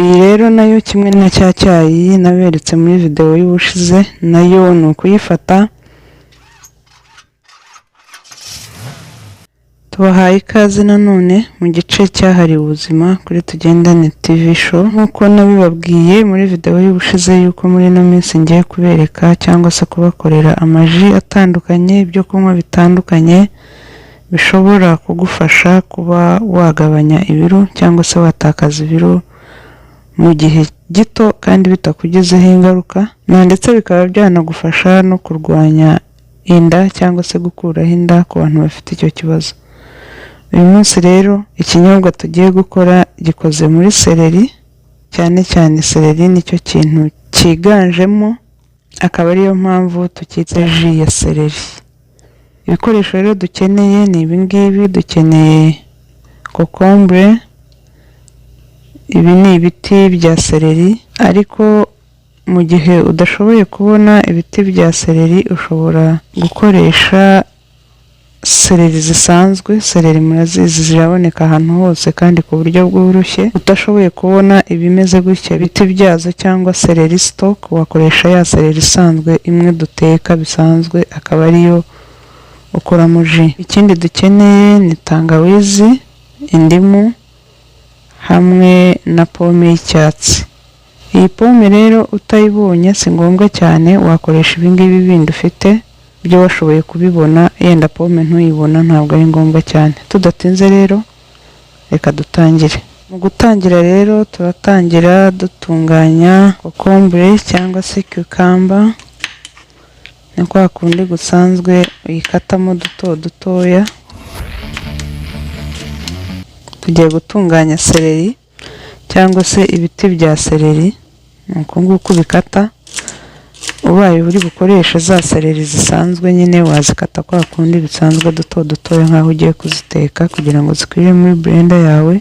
Iyi rero nayo kimwe na cya cyayi naberetse muri video y'ubushize, nayo ni ukuyifata. Tubahaye ikaze nanone mu gice cyahariwe ubuzima kuri Tugendane TV show. Nk'uko nabibabwiye muri video y'ubushize yuko muri no minsi ngiye kubereka cyangwa se kubakorera amaji atandukanye, ibyo kunywa bitandukanye bishobora kugufasha kuba wagabanya ibiro cyangwa se watakaza ibiro mu gihe gito kandi bitakugizeho ingaruka, ndetse bikaba byanagufasha no kurwanya inda cyangwa se gukuraho inda ku bantu bafite icyo kibazo. Uyu munsi rero ikinyobwa tugiye gukora gikoze muri seleri, cyane cyane seleri nicyo kintu cyiganjemo, akaba ariyo mpamvu tukita ji ya seleri. Ibikoresho rero dukeneye ni ibingibi. Dukeneye kokombure, ibi ni ibiti bya seleri, ariko mu gihe udashoboye kubona ibiti bya seleri ushobora gukoresha seleri zisanzwe. Seleri murazizi ziraboneka ahantu hose kandi ku buryo bworoshye. Utashoboye kubona ibimeze gutya biti byazo cyangwa seleri stock, wakoresha ya seleri isanzwe imwe duteka bisanzwe, akaba ariyo ukoramo ji. Ikindi dukeneye ni tangawizi, indimu hamwe na pome y'icyatsi. Iyi pome rero utayibonye si ngombwa cyane, wakoresha ibingibi bindi ufite byo washoboye kubibona, yenda pome ntuyibona ntabwo ari ngombwa cyane. Tudatinze rero reka dutangire. Mu gutangira rero turatangira dutunganya kokombure cyangwa se cucumber. Ni kwa kundi gusanzwe uyikatamo dutoya. Tugiye gutunganya seleri cyangwa se ibiti bya seleri, nuko nguko ubikata. Ubaye uri bukoresha za seleri zisanzwe nyine wazikata kwa kundi bisanzwe dutoya nkaho ugiye kuziteka kugira ngo zikwire muri blender yawe.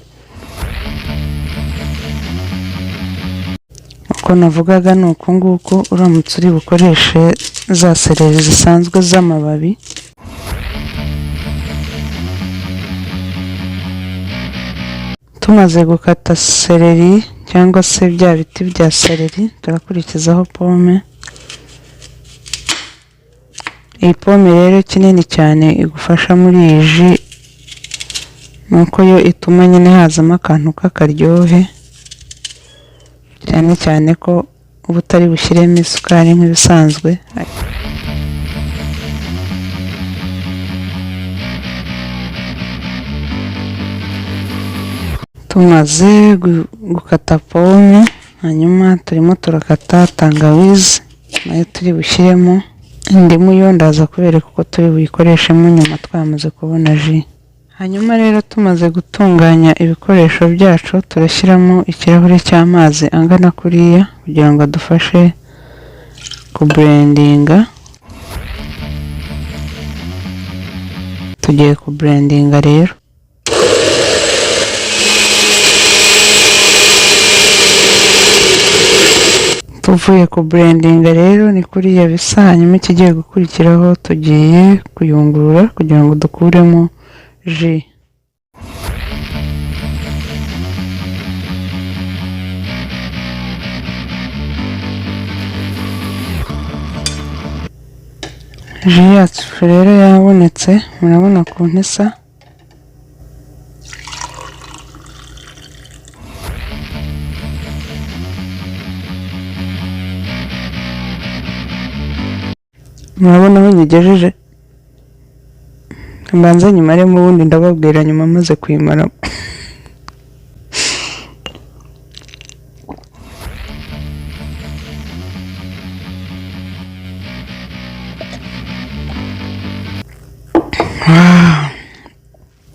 Uko navugaga ni uko nguko uramutse uri bukoreshe za seleri zisanzwe z'amababi. Tumaze gukata seleri cyangwa se bya biti bya seleri, turakurikizaho pome. Iyi pome rero kinini cyane igufasha muri iyi ji, nuko yo ituma nyine hazamo akantu k'akaryohe, cyane cyane ko uba utari bushyiremo isukari nk'ibisanzwe. Tumaze gukata pome, hanyuma turimo turakata tangawizi nayo turi bushyiremo. Indimu yo ndaza kubereka uko turi buyikoresheemo nyuma twamaze kubona ji. Hanyuma rero tumaze gutunganya ibikoresho byacu, turashyiramo ikirahure cy'amazi angana kuriya kugira ngo adufashe kublendinga. Tugiye kublendinga rero. Tuvuye ku blendinga rero ni kuriya bisa. Hanyuma ikigiye gukurikiraho tugiye kuyungurura kugira ngo dukuremo ji. Ji yacu rero yabonetse, murabona ukuntu isa. Murabona aho nyigejeje. Mbanza nyimaremo ubundi ndababwira nyuma maze kuyimara.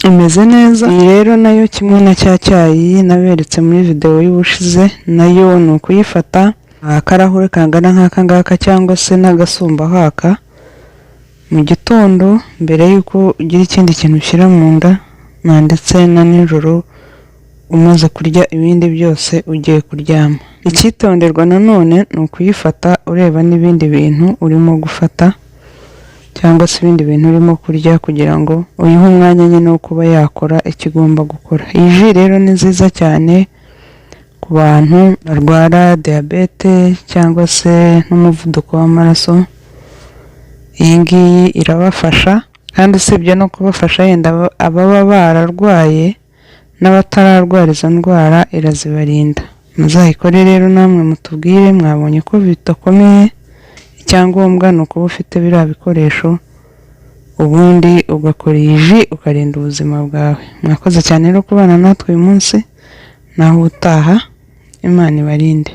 Imeze neza. Iyi rero nayo kimwe na cya cyayi naberetse muri video y'ubushize, nayo ni ukuyifata akarahure kangana nk'aka ngaka cyangwa se n'agasumba haka mu gitondo mbere yuko ugira ikindi kintu ushyira mu nda, ndetse na nijoro umaze kurya ibindi byose ugiye kuryama. Icyitonderwa nanone ni ukuyifata ureba n'ibindi bintu urimo gufata cyangwa se ibindi bintu urimo kurya kugira ngo uyihe umwanya nyine wo kuba yakora icyo igomba gukora. Iyi ji rero ni nziza cyane ku bantu barwara diyabete cyangwa se n'umuvuduko w'amaraso. Iyi ngiyi irabafasha, kandi usibye no kubafasha yenda ababa bararwaye n'abatararwara izo ndwara irazibarinda. Muzayikore rero namwe mutubwire mwabonye ko bidakomeye. Icyangombwa ni ukuba ufite biriya bikoresho, ubundi ugakora iyi ji ukarinda ubuzima bwawe. Mwakoze cyane rero kubana natwe uyu munsi, naho utaha Imana ibarinde.